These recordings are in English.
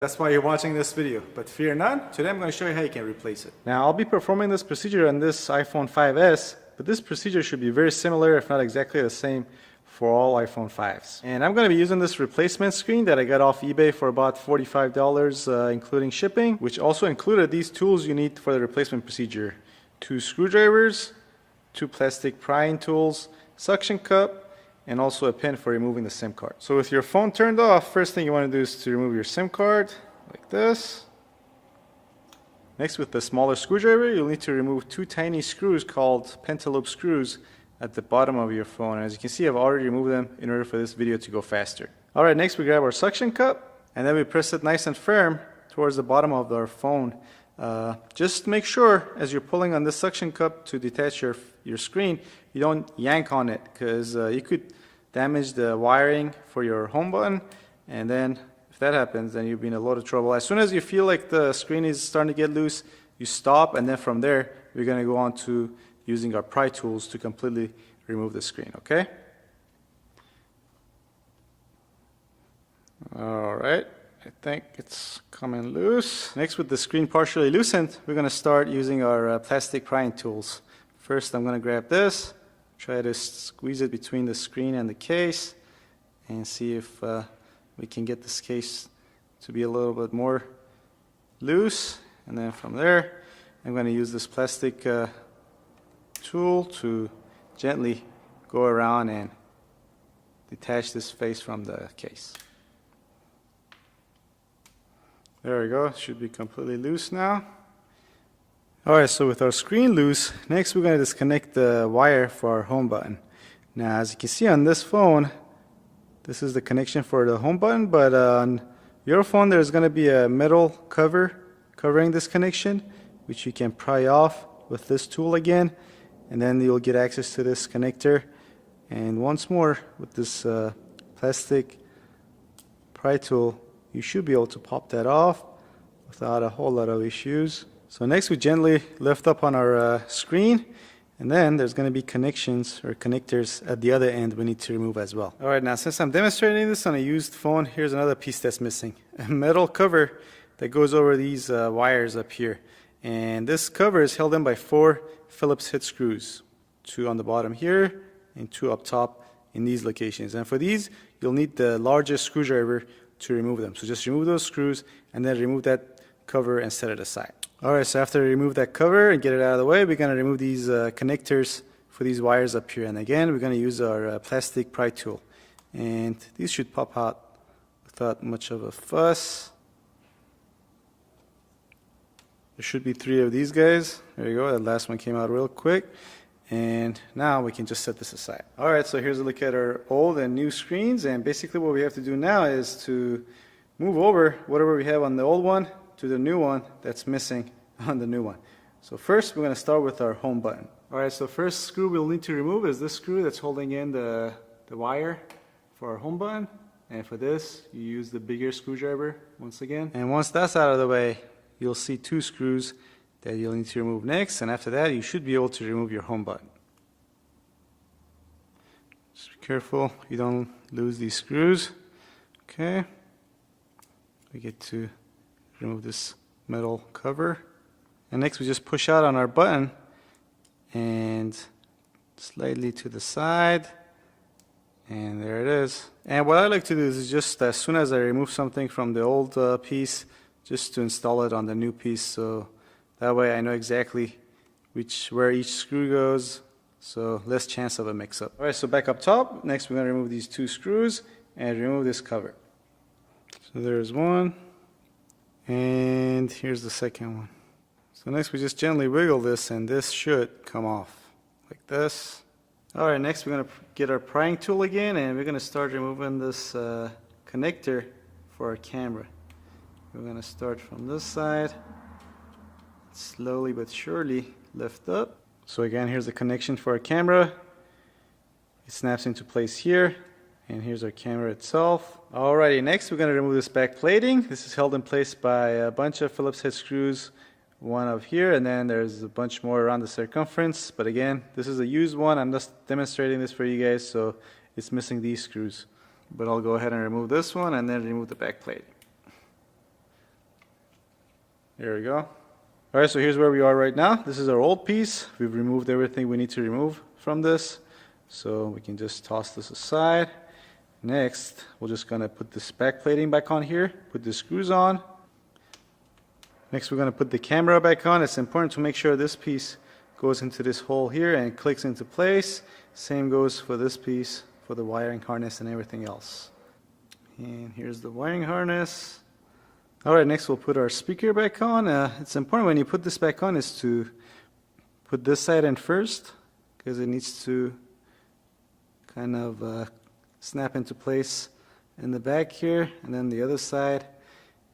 That's why you're watching this video. But fear not, today I'm going to show you how you can replace it. Now I'll be performing this procedure on this iPhone 5s, but this procedure should be very similar, if not exactly the same, for all iPhone 5s. And I'm going to be using this replacement screen that I got off eBay for about $45, including shipping, which also included these tools you need for the replacement procedure. 2 screwdrivers, 2 plastic prying tools, suction cup, and also a pin for removing the SIM card. So with your phone turned off, first thing you want to do is to remove your SIM card, like this. Next, with the smaller screwdriver, you'll need to remove 2 tiny screws called pentalobe screws at the bottom of your phone. And as you can see, I've already removed them in order for this video to go faster. Alright, next we grab our suction cup, and then we press it nice and firm towards the bottom of our phone. Just make sure as you're pulling on this suction cup to detach your screen, you don't yank on it, because you could damage the wiring for your home button, and then if that happens, then you'll be in a lot of trouble. As soon as you feel like the screen is starting to get loose, you stop, and then from there we're going to go on to using our pry tools to completely remove the screen. Okay? Alright, I think it's coming loose. Next, with the screen partially loosened, we're going to start using our plastic prying tools. First, I'm going to grab this, try to squeeze it between the screen and the case, and see if we can get this case to be a little bit more loose. And then from there, I'm going to use this plastic tool to gently go around and detach this face from the case. There we go, it should be completely loose now. Alright, so with our screen loose, next we're going to disconnect the wire for our home button. Now as you can see on this phone, this is the connection for the home button, but on your phone there's going to be a metal cover covering this connection, which you can pry off with this tool again, and then you'll get access to this connector. And once more, with this plastic pry tool, you should be able to pop that off without a whole lot of issues. So next we gently lift up on our screen, and then there's going to be connections or connectors at the other end we need to remove as well. Alright, now since I'm demonstrating this on a used phone, here's another piece that's missing. A metal cover that goes over these wires up here. And this cover is held in by 4 Phillips head screws. 2 on the bottom here, and 2 up top in these locations. And for these, you'll need the largest screwdriver to remove them. So just remove those screws, and then remove that cover and set it aside. Alright, so after we remove that cover and get it out of the way, we're going to remove these connectors for these wires up here. And again, we're going to use our plastic pry tool. And these should pop out without much of a fuss. There should be 3 of these guys. There you go, that last one came out real quick. And now we can just set this aside. Alright, so here's a look at our old and new screens. And basically what we have to do now is to move over whatever we have on the old one to the new one that's missing on the new one. So first we're going to start with our home button. Alright, so first screw we'll need to remove is this screw that's holding in the wire for our home button. And for this, you use the bigger screwdriver once again. And once that's out of the way, you'll see 2 screws that you'll need to remove next, and after that you should be able to remove your home button. Just be careful you don't lose these screws. Okay, we get to remove this metal cover, and next we just push out on our button and slightly to the side, and there it is. And what I like to do is just as soon as I remove something from the old piece, just to install it on the new piece, so that way I know exactly where each screw goes, so less chance of a mix-up. Alright, so back up top, next we're going to remove these 2 screws and remove this cover. So there's one, and here's the second one. So next we just gently wiggle this, and this should come off like this. Alright, next we're going to get our prying tool again, and we're going to start removing this connector for our camera. We're going to start from this side, slowly but surely lift up. So again, here's the connection for our camera. It snaps into place here, and here's our camera itself. Alrighty, next we're going to remove this back plating. This is held in place by a bunch of Phillips head screws, one up here, and then there's a bunch more around the circumference. But again, this is a used one. I'm just demonstrating this for you guys, so it's missing these screws. But I'll go ahead and remove this one and then remove the back plating. There we go. Alright, so here's where we are right now. This is our old piece. We've removed everything we need to remove from this. So we can just toss this aside. Next, we're just going to put this back plating back on here, put the screws on. Next, we're going to put the camera back on. It's important to make sure this piece goes into this hole here and clicks into place. Same goes for this piece, for the wiring harness and everything else. And here's the wiring harness. Alright, next we'll put our speaker back on. It's important when you put this back on is to put this side in first, because it needs to kind of snap into place in the back here, and then the other side.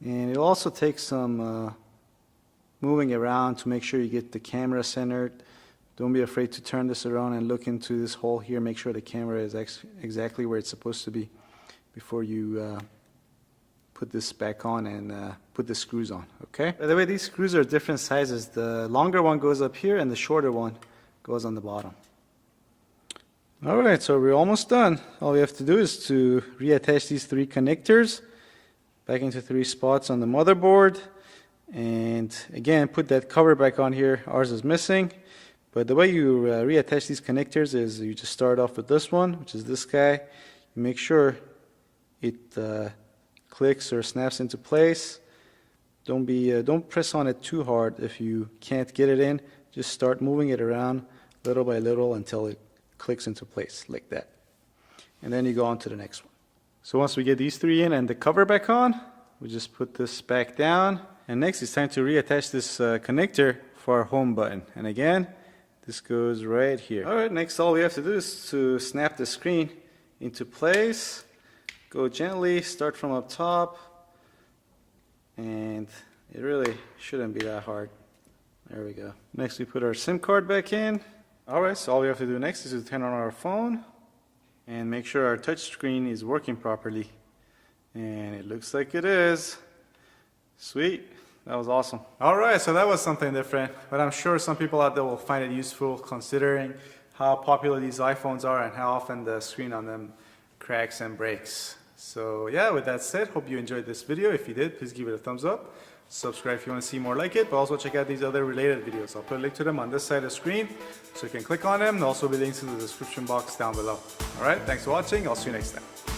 And it'll also take some moving around to make sure you get the camera centered. Don't be afraid to turn this around and look into this hole here. Make sure the camera is exactly where it's supposed to be before you put this back on and put the screws on, okay? By the way, these screws are different sizes. The longer one goes up here and the shorter one goes on the bottom. Alright, so we're almost done. All we have to do is to reattach these 3 connectors back into 3 spots on the motherboard. And again, put that cover back on here. Ours is missing. But the way you reattach these connectors is you just start off with this one, which is this guy. You make sure it clicks or snaps into place. Don't press on it too hard if you can't get it in. Just start moving it around little by little until it clicks into place like that. And then you go on to the next one. So once we get these 3 in and the cover back on, we just put this back down. And next it's time to reattach this connector for our home button. And again, this goes right here. Alright, next all we have to do is to snap the screen into place. Go gently, start from up top, and it really shouldn't be that hard. There we go. Next we put our SIM card back in. Alright, so all we have to do next is to turn on our phone and make sure our touch screen is working properly. And it looks like it is. Sweet. That was awesome. Alright, so that was something different, but I'm sure some people out there will find it useful considering how popular these iPhones are and how often the screen on them cracks and breaks. So yeah, with that said, hope you enjoyed this video. If you did, please give it a thumbs up. Subscribe if you want to see more like it, but also check out these other related videos. I'll put a link to them on this side of the screen so you can click on them. There'll also be links in the description box down below. Alright, thanks for watching. I'll see you next time.